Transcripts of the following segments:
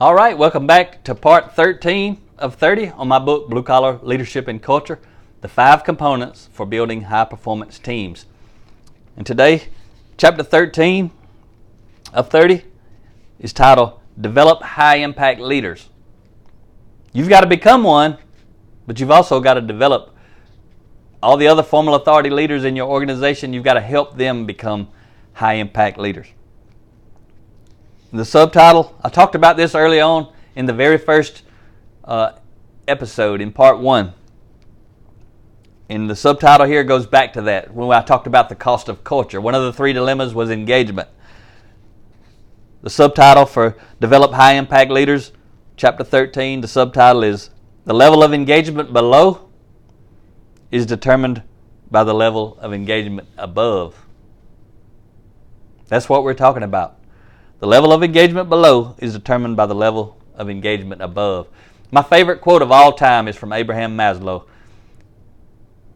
All right, welcome back to part 13 of 30 on my book, Blue Collar Leadership and Culture, the 5 components for building high-performance teams. And today, chapter 13 of 30 is titled, Develop High-Impact Leaders. You've got to become one, but you've also got to develop all the other formal authority leaders in your organization. You've got to help them become high-impact leaders. The subtitle, I talked about this early on in the very first episode in part 1. And the subtitle here goes back to that when I talked about the cost of culture. One of the 3 dilemmas was engagement. The subtitle for Develop High Impact Leaders, chapter 13, the subtitle is The Level of Engagement Below is Determined by the Level of Engagement Above. That's what we're talking about. The level of engagement below is determined by the level of engagement above. My favorite quote of all time is from Abraham Maslow,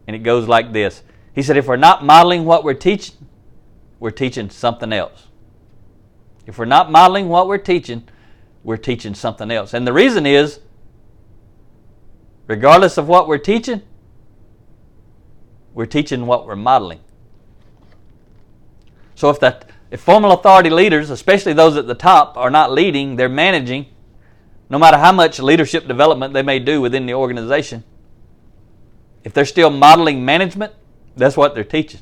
and it goes like this. He said, if we're not modeling what we're teaching something else. If we're not modeling what we're teaching something else. And the reason is, regardless of what we're teaching what we're modeling. So if formal authority leaders, especially those at the top, are not leading, they're managing, no matter how much leadership development they may do within the organization, if they're still modeling management, that's what they're teaching.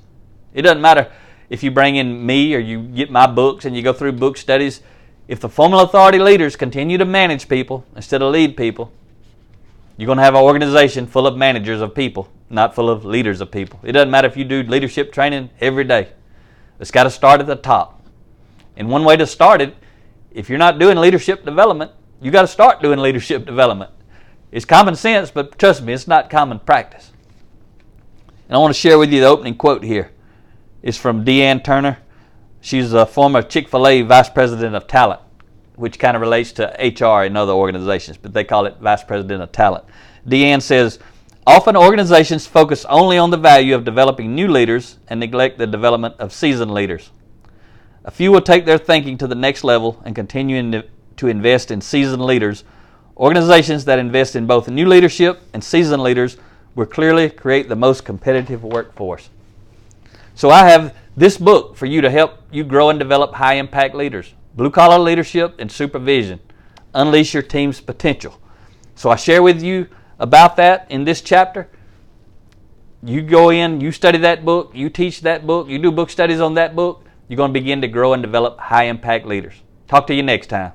It doesn't matter if you bring in me or you get my books and you go through book studies. If the formal authority leaders continue to manage people instead of lead people, you're going to have an organization full of managers of people, not full of leaders of people. It doesn't matter if you do leadership training every day. It's got to start at the top. And one way to start it, if you're not doing leadership development, you got to start doing leadership development. It's common sense, but trust me, it's not common practice. And I want to share with you the opening quote here. It's from Deanne Turner. She's a former Chick-fil-A Vice President of Talent, which kind of relates to HR in other organizations, but they call it Vice President of Talent. Deanne says, often organizations focus only on the value of developing new leaders and neglect the development of seasoned leaders. A few will take their thinking to the next level and continue to invest in seasoned leaders. Organizations that invest in both new leadership and seasoned leaders will clearly create the most competitive workforce. So I have this book for you to help you grow and develop high-impact leaders. Blue-collar leadership and supervision. Unleash your team's potential. So I share with you about that in this chapter. You go in, you study that book, you teach that book, you do book studies on that book, you're going to begin to grow and develop high-impact leaders. Talk to you next time.